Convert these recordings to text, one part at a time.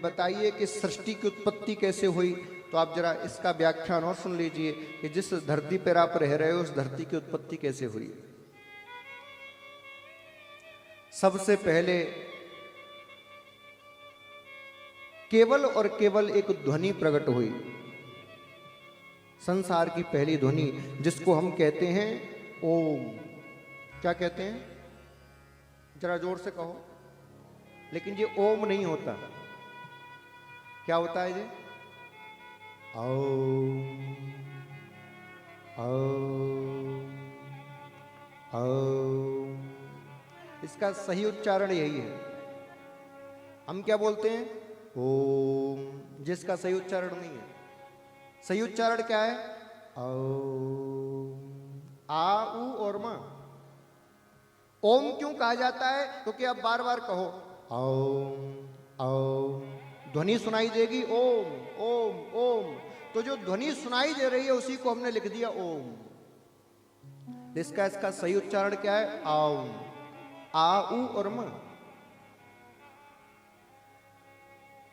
बताइए कि सृष्टि की उत्पत्ति कैसे हुई। तो आप जरा इसका व्याख्यान और सुन लीजिए कि जिस धरती पर आप रह रहे हो उस धरती की उत्पत्ति कैसे हुई। सबसे पहले केवल और केवल एक ध्वनि प्रकट हुई, संसार की पहली ध्वनि, जिसको हम कहते हैं ओम। क्या कहते हैं? जरा जोर से कहो। लेकिन ये ओम नहीं होता, क्या होता है ये? ओम ओम ओम। इसका सही उच्चारण यही है। हम क्या बोलते हैं? ओम, जिसका सही उच्चारण नहीं है। सही उच्चारण क्या है? ओम। आ उ और म। ओम क्यों कहा जाता है? क्योंकि आप बार बार कहो ओम ओम, ध्वनि सुनाई देगी ओम ओम ओम। तो जो ध्वनि सुनाई दे रही है उसी को हमने लिख दिया ओम। इसका सही उच्चारण क्या है? ओम। आ उ और म।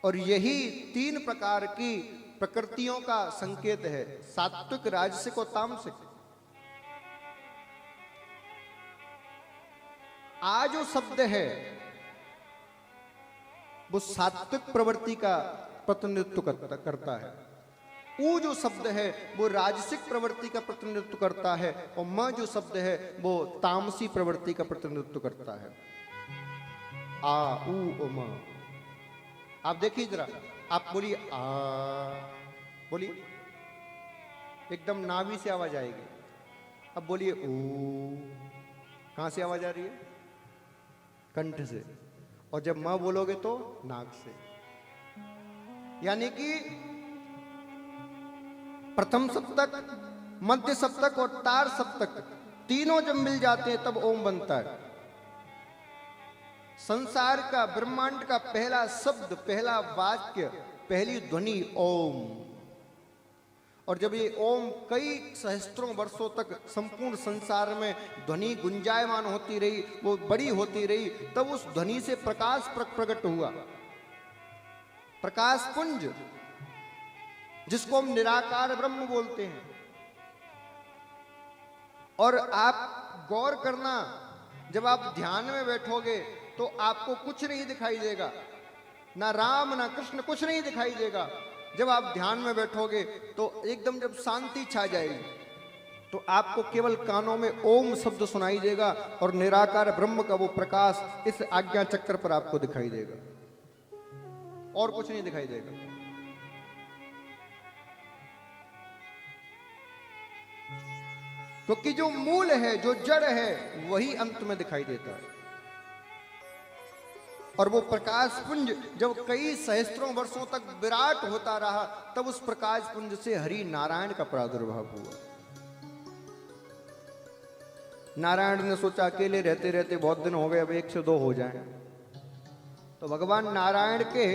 और यही 3 प्रकार की प्रकृतियों का संकेत है, सात्विक, राजसिक और तामसिक। आ जो शब्द है वो सात्विक प्रवृत्ति का प्रतिनिधित्व करता है। ऊ जो शब्द है वो राजसिक प्रवृत्ति का प्रतिनिधित्व करता है, और म जो शब्द है वो तामसी प्रवृत्ति का प्रतिनिधित्व करता है। आ ऊ ओ म। आप देखिए जरा, आप बोलिए आ, बोलिए, एकदम नाभि से आवाज आएगी। अब बोलिए ओ, कहां से आवाज आ रही है? कंठ से। और जब मां बोलोगे तो नाक से। यानी कि प्रथम सप्तक, मध्य सप्तक और तार सप्तक तीनों जब मिल जाते हैं तब ओम बनता है। संसार का, ब्रह्मांड का पहला शब्द, पहला वाक्य, पहली ध्वनि ओम। और जब ये ओम कई सहस्त्रों वर्षों तक संपूर्ण संसार में ध्वनि गुंजायमान होती रही, वो बड़ी होती रही, तब उस ध्वनि से प्रकाश प्रकट हुआ, प्रकाश पुंज, जिसको हम निराकार ब्रह्म बोलते हैं। और आप गौर करना, जब आप ध्यान में बैठोगे तो आपको कुछ नहीं दिखाई देगा, ना राम ना कृष्ण, कुछ नहीं दिखाई देगा। जब आप ध्यान में बैठोगे तो एकदम जब शांति छा जाएगी तो आपको केवल कानों में ओम शब्द सुनाई देगा और निराकार ब्रह्म का वो प्रकाश इस आज्ञा चक्र पर आपको दिखाई देगा, और कुछ नहीं दिखाई देगा। क्योंकि जो मूल है, जो जड़ है, वही अंत में दिखाई देता है। और वो प्रकाश पुंज जब कई सहस्त्रों वर्षों तक विराट होता रहा, तब उस प्रकाश पुंज से हरि नारायण का प्रादुर्भाव हुआ। नारायण ने सोचा अकेले रहते रहते बहुत दिन हो गए, अब 1 से 2 हो जाएं। तो भगवान नारायण के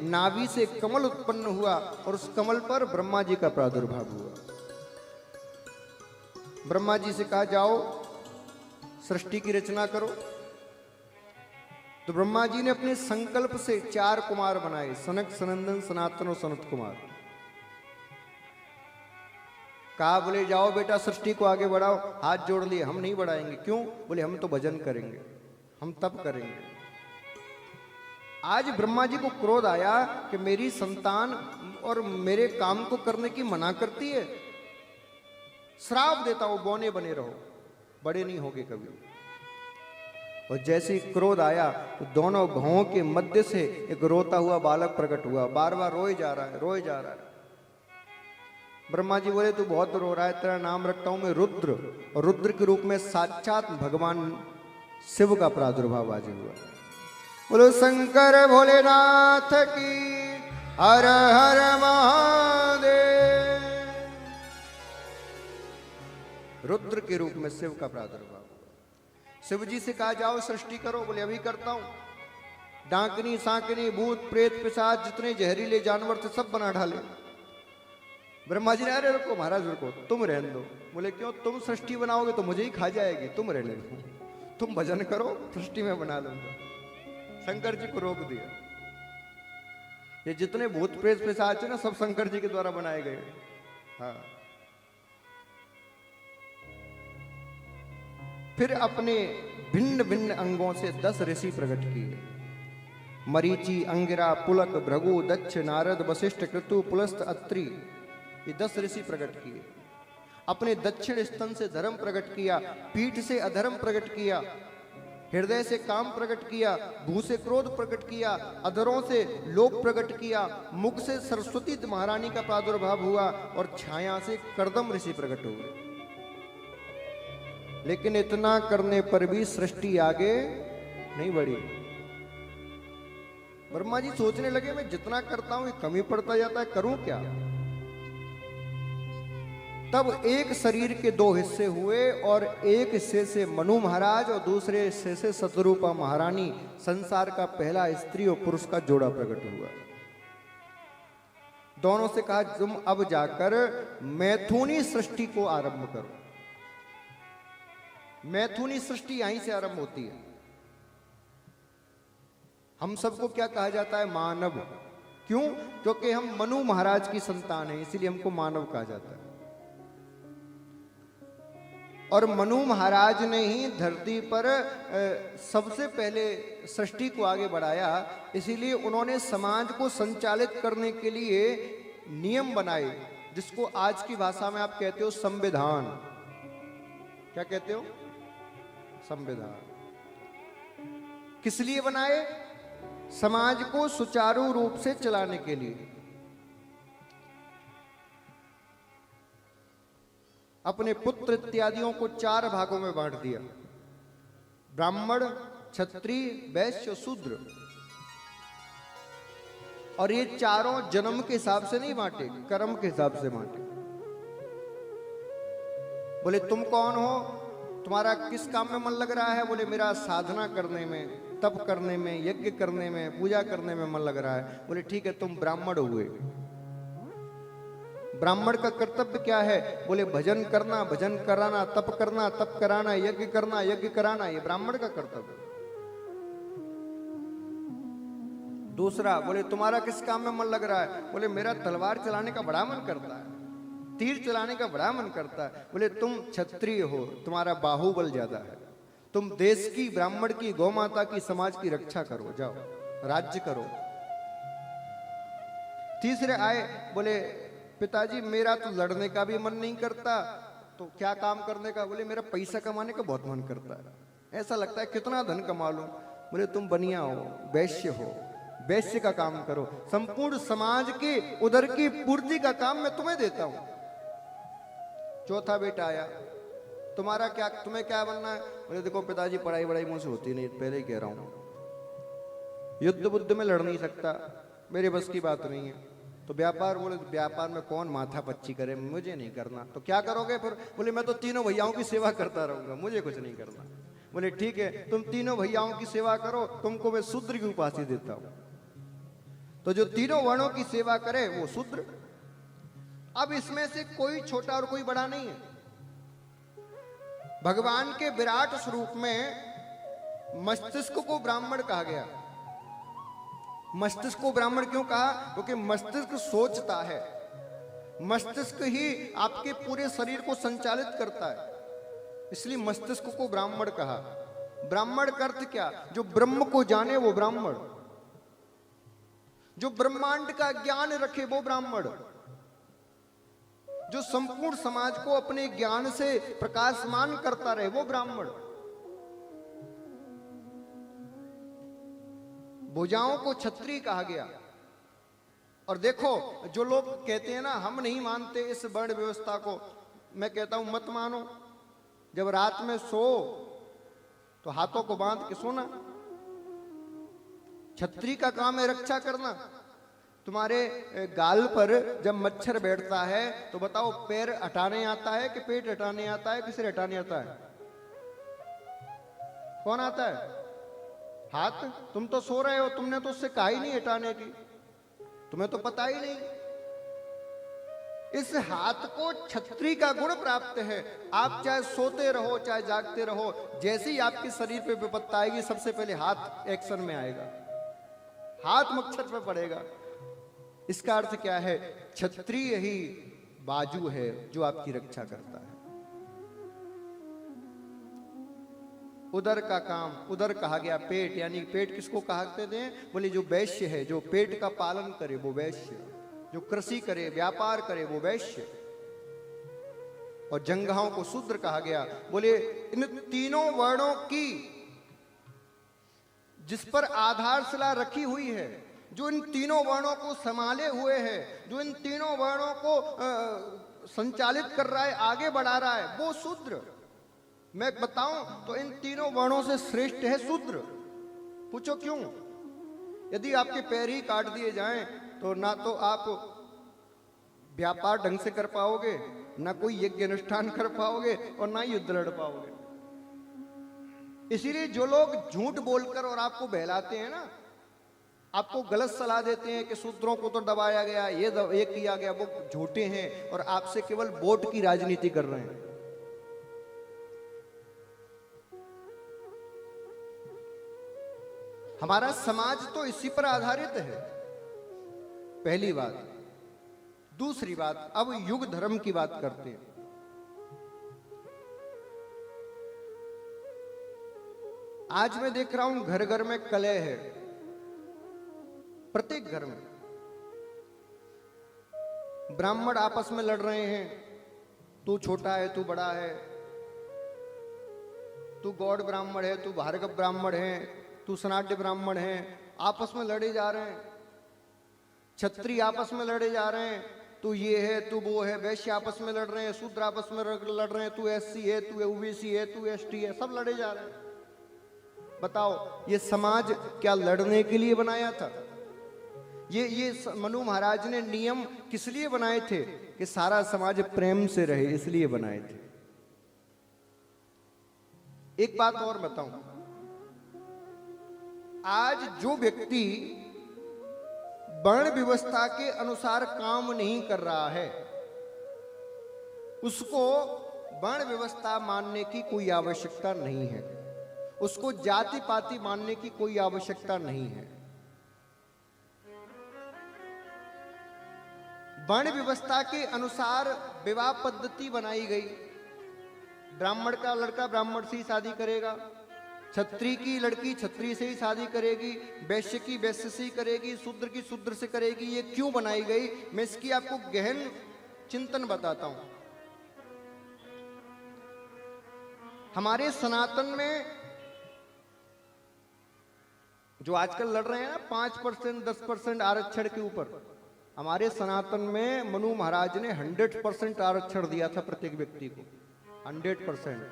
नाभि से कमल उत्पन्न हुआ और उस कमल पर ब्रह्मा जी का प्रादुर्भाव हुआ। ब्रह्मा जी से कहा जाओ सृष्टि की रचना करो। तो ब्रह्मा जी ने अपने संकल्प से 4 कुमार बनाए, सनक, सनंदन, सनातन और सनत कुमार। कहा बोले जाओ बेटा सृष्टि को आगे बढ़ाओ। हाथ जोड़ लिए, हम नहीं बढ़ाएंगे। क्यों? बोले हम तो भजन करेंगे, हम तप करेंगे। आज ब्रह्मा जी को क्रोध आया कि मेरी संतान और मेरे काम को करने की मना करती है, श्राप देता हूं, बौने बने रहो, बड़े नहीं होगे कभी। और जैसे ही क्रोध आया तो दोनों भवों के मध्य से एक रोता हुआ बालक प्रकट हुआ, बार बार रोए जा रहा है, रोए जा रहा है। ब्रह्मा जी बोले तू बहुत रो रहा है, तेरा नाम रखता हूं मैं रुद्र। और रुद्र के रूप में साक्षात भगवान शिव का प्रादुर्भाव आज हुआ। बोलो शंकर भोलेनाथ की हर हर महादेव। रुद्र के रूप में शिव का प्रादुर्भाव। शिव जी से कहा जाओ सृष्टि करो। बोले अभी करता हूं। डांकनी सांकनी भूत प्रेत पिशाच जितने जहरीले जानवर थे सब बना डाले। ब्रह्मा जी ने अरे रुको महाराज रुको, तुम रहने दो। बोले क्यों? तुम सृष्टि बनाओगे तो मुझे ही खा जाएगी, तुम रहने दो, तुम भजन करो, सृष्टि में बना लूंगा। शंकर जी को रोक दिया। ये जितने भूत प्रेत पिशाच है ना, सब शंकर जी के द्वारा बनाए गए। हाँ। फिर अपने भिन्न भिन्न अंगों से 10 ऋषि प्रकट किए। मरीचि, अंगिरा, पुलक, भृगु, दक्ष, नारद, वशिष्ठ, कृतु, पुलस्त, अत्रि, ये 10 ऋषि प्रकट किए। अपने दक्षिण स्तन से धर्म प्रकट किया, पीठ से अधर्म प्रकट किया, हृदय से काम प्रकट किया, भू से क्रोध प्रकट किया, अधरों से लोभ प्रकट किया, मुख से सरस्वती महारानी का प्रादुर्भाव हुआ और छाया से कर्दम ऋषि प्रकट हुए। लेकिन इतना करने पर भी सृष्टि आगे नहीं बढ़ी। ब्रह्मा जी सोचने लगे मैं जितना करता हूं ये कमी पड़ता जाता है, करूं क्या? तब एक शरीर के 2 हिस्से हुए और एक हिस्से से मनु महाराज और दूसरे हिस्से से शतरूपा महारानी, संसार का पहला स्त्री और पुरुष का जोड़ा प्रकट हुआ। दोनों से कहा तुम अब जाकर मैथुनी सृष्टि को आरंभ करो। मैथुनी सृष्टि यहीं से आरंभ होती है। हम सबको क्या कहा जाता है? मानव। क्यों? क्योंकि हम मनु महाराज की संतान हैं, इसीलिए हमको मानव कहा जाता है। और मनु महाराज ने ही धरती पर सबसे पहले सृष्टि को आगे बढ़ाया, इसीलिए उन्होंने समाज को संचालित करने के लिए नियम बनाए, जिसको आज की भाषा में आप कहते हो संविधान। क्या कहते हो? संविधान। किस लिए बनाए? समाज को सुचारू रूप से चलाने के लिए। अपने पुत्र इत्यादियों को 4 भागों में बांट दिया, ब्राह्मण, क्षत्रिय, वैश्य, शूद्र। और ये चारों जन्म के हिसाब से नहीं बांटे, कर्म के हिसाब से बांटे। बोले तुम कौन हो, तुम्हारा किस काम में मन लग रहा है? बोले मेरा साधना करने में, तप करने में, यज्ञ करने में, पूजा करने में मन लग रहा है। बोले ठीक है, तुम ब्राह्मण हुए। ब्राह्मण का कर्तव्य क्या है? बोले भजन करना, भजन कराना, तप करना, तप कराना, यज्ञ करना, यज्ञ कराना, ये ब्राह्मण का कर्तव्य। दूसरा, बोले तुम्हारा किस काम में मन लग रहा है? बोले मेरा तलवार चलाने का बड़ा मन करता है, तीर चलाने का बड़ा मन करता है। बोले तुम क्षत्रिय हो, तुम्हारा बाहुबल ज्यादा है, तुम देश की, ब्राह्मण की, गौ माता की, समाज की रक्षा करो, जाओ राज्य करो। तीसरे आए, बोले पिताजी मेरा तो लड़ने का भी मन नहीं करता, तो क्या काम करने का? बोले मेरा पैसा कमाने का बहुत मन करता है, ऐसा लगता है कितना धन कमा लूं। बोले तुम बनिया हो, वैश्य हो, वैश्य का काम करो, संपूर्ण समाज की उदर की पूर्ति का काम मैं तुम्हें देता हूं। चौथा बेटा आया, तुम्हारा क्या, तुम्हें क्या बनना है? बोले देखो पिताजी पढ़ाई वढ़ाई मुझसे होती नहीं, पहले ही कह रहा हूं, युद्ध बुद्ध में लड़ नहीं सकता, मेरे बस की बात नहीं है। तो व्यापार, बोले व्यापार में कौन माथा पच्ची करे, मुझे नहीं करना। तो क्या करोगे फिर? बोले मैं तो तीनों भैयाओं की सेवा करता रहूंगा, मुझे कुछ नहीं करना। बोले ठीक है, तुम तीनों भैयाओं की सेवा करो, तुमको मैं शूद्र की उपाधि देता हूं। तो जो तीनों वर्णों की सेवा करे वो शूद्र। अब इसमें से कोई छोटा और कोई बड़ा नहीं है। भगवान के विराट स्वरूप में मस्तिष्क को ब्राह्मण कहा गया। मस्तिष्क को ब्राह्मण क्यों कहा? क्योंकि मस्तिष्क सोचता है, मस्तिष्क ही आपके पूरे शरीर को संचालित करता है, इसलिए मस्तिष्क को ब्राह्मण कहा। ब्राह्मण का अर्थ क्या? जो ब्रह्म को जाने वो ब्राह्मण, जो ब्रह्मांड का ज्ञान रखे वो ब्राह्मण, जो संपूर्ण समाज को अपने ज्ञान से प्रकाशमान करता रहे वो ब्राह्मण। भुजाओं को क्षत्रिय कहा गया। और देखो जो लोग कहते हैं ना हम नहीं मानते इस वर्ण व्यवस्था को, मैं कहता हूं मत मानो। जब रात में सो तो हाथों को बांध के सोना, क्षत्रिय का काम है रक्षा करना। तुम्हारे गाल पर जब मच्छर बैठता है तो बताओ पैर हटाने आता है कि पेट हटाने आता है कि सिर हटाने आता है? कौन आता है? हाथ। तुम तो सो रहे हो, तुमने तो उससे कहा ही नहीं हटाने की, तुम्हें तो पता ही नहीं। इस हाथ को क्षत्रिय का गुण प्राप्त है। आप चाहे सोते रहो चाहे जागते रहो, जैसे ही आपके शरीर पे विपत्ति आएगी सबसे पहले हाथ एक्शन में आएगा, हाथ मच्छर पे पड़ेगा। इसका अर्थ क्या है? क्षत्रिय ही बाजू है जो आपकी रक्षा करता है। उदर का काम, उदर कहा गया पेट, यानी पेट किसको कहते थे? बोले जो वैश्य है, जो पेट का पालन करे वो वैश्य, जो कृषि करे, व्यापार करे वो वैश्य। और जंगहाओं को शूद्र कहा गया। बोले इन तीनों वर्णों की जिस पर आधारशिला रखी हुई है, जो इन तीनों वर्णों को संभाले हुए है, जो इन तीनों वर्णों को संचालित कर रहा है, आगे बढ़ा रहा है, वो शूद्र। मैं बताऊं तो इन तीनों वर्णों से श्रेष्ठ है शूद्र। पूछो क्यों? यदि आपके पैर ही काट दिए जाएं तो ना तो आप व्यापार ढंग से कर पाओगे, ना कोई यज्ञ अनुष्ठान कर पाओगे, और ना युद्ध लड़ पाओगे। इसीलिए जो लोग झूठ बोलकर और आपको बहलाते हैं ना, आपको गलत सलाह देते हैं कि शूद्रों को तो दबाया गया, ये किया गया, वो झूठे हैं और आपसे केवल वोट की राजनीति कर रहे हैं। हमारा समाज तो इसी पर आधारित है, पहली बात। दूसरी बात, अब युग धर्म की बात करते हैं। आज मैं देख रहा हूं घर घर में कलह है, प्रत्येक घर में ब्राह्मण आपस में लड़ रहे हैं। तू छोटा है, तू बड़ा है, तू गौड़ ब्राह्मण है, तू भार्गव ब्राह्मण है, तू सनाट्य ब्राह्मण है, आपस में लड़े जा रहे हैं। क्षत्रिय आपस में लड़े जा रहे हैं, तू ये है, तू वो है। वैश्य आपस में लड़ रहे हैं, शूद्र आपस में लड़ रहे हैं, तू एससी है, तू ओबीसी है, तू एसटी है, सब लड़े जा रहे हैं। बताओ, ये समाज क्या लड़ने के लिए बनाया था? ये मनु महाराज ने नियम किस लिए बनाए थे? कि सारा समाज प्रेम से रहे, इसलिए बनाए थे। एक बात और बताऊं, आज जो व्यक्ति वर्ण व्यवस्था के अनुसार काम नहीं कर रहा है, उसको वर्ण व्यवस्था मानने की कोई आवश्यकता नहीं है, उसको जाति पाति मानने की कोई आवश्यकता नहीं है। वर्ण व्यवस्था के अनुसार विवाह पद्धति बनाई गई। ब्राह्मण का लड़का ब्राह्मण से ही शादी करेगा, क्षत्रिय की लड़की क्षत्रिय से ही शादी करेगी, वैश्य की वैश्य से ही करेगी, शूद्र की शूद्र से करेगी। ये क्यों बनाई गई, मैं इसकी आपको गहन चिंतन बताता हूं। हमारे सनातन में जो आजकल लड़ रहे हैं ना 5% 10% आरक्षण के ऊपर, हमारे सनातन में मनु महाराज ने 100% आरक्षण दिया था प्रत्येक व्यक्ति को, 100%।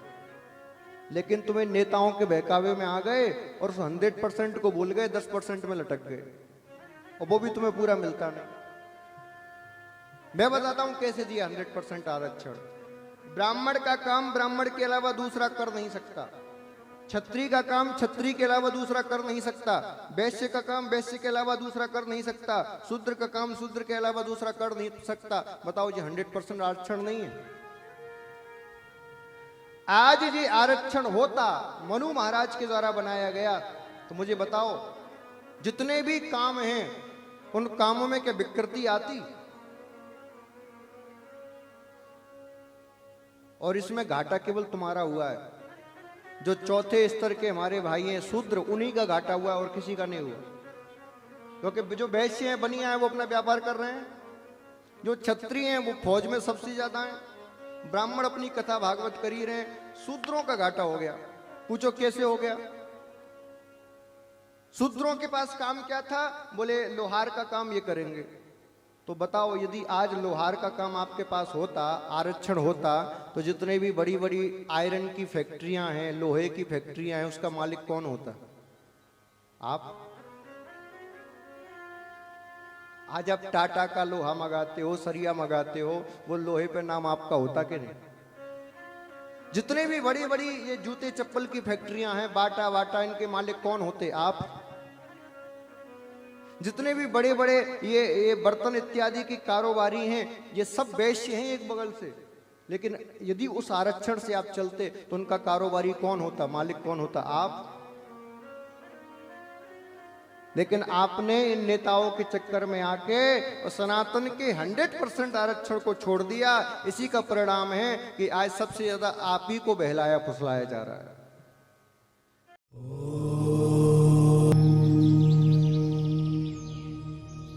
लेकिन तुम्हें नेताओं के बहकावे में आ गए और उस 100% को भूल गए, 10% में लटक गए, और वो भी तुम्हें पूरा मिलता नहीं। मैं बताता हूं कैसे दिया 100% आरक्षण। ब्राह्मण का काम ब्राह्मण के अलावा दूसरा कर नहीं सकता, क्षत्रिय का काम क्षत्रिय के अलावा दूसरा कर नहीं सकता, वैश्य का काम वैश्य के अलावा दूसरा कर नहीं सकता, शूद्र का काम शूद्र के अलावा दूसरा कर नहीं सकता। बताओ, ये 100% आरक्षण नहीं है? आज ये आरक्षण होता, मनु महाराज के द्वारा बनाया गया, तो मुझे बताओ जितने भी काम हैं उन कामों में क्या विकृति आती? और इसमें घाटा केवल तुम्हारा हुआ है। जो चौथे स्तर के हमारे भाई हैं शूद्र, उन्हीं का घाटा हुआ और किसी का नहीं हुआ, क्योंकि जो वैश्य हैं बनिया हैं वो अपना व्यापार कर रहे हैं, जो क्षत्रिय हैं वो फौज में सबसे ज्यादा हैं, ब्राह्मण अपनी कथा भागवत कर ही रहे हैं, शूद्रों का घाटा हो गया। पूछो कैसे हो गया? शूद्रों के पास काम क्या था? बोले लोहार का काम ये करेंगे। तो बताओ, यदि आज लोहार का काम आपके पास होता, आरक्षण होता, तो जितने भी बड़ी बड़ी आयरन की फैक्ट्रियां हैं, लोहे की फैक्ट्रियां हैं, उसका मालिक कौन होता? आप। आज आप टाटा का लोहा मंगाते हो, सरिया मंगाते हो, वो लोहे पे नाम आपका होता कि नहीं? जितने भी बड़ी बड़ी ये जूते चप्पल की फैक्ट्रियां हैं, बाटा वाटा, इनके मालिक कौन होते? आप। जितने भी बड़े बड़े ये बर्तन इत्यादि की कारोबारी हैं, ये सब वैश्य हैं एक बगल से। लेकिन यदि उस आरक्षण से आप चलते तो उनका कारोबारी कौन होता, मालिक कौन होता? आप। लेकिन आपने इन नेताओं के चक्कर में आके और सनातन के 100% आरक्षण को छोड़ दिया। इसी का परिणाम है कि आज सबसे ज्यादा आप ही को बहलाया फुसलाया जा रहा है।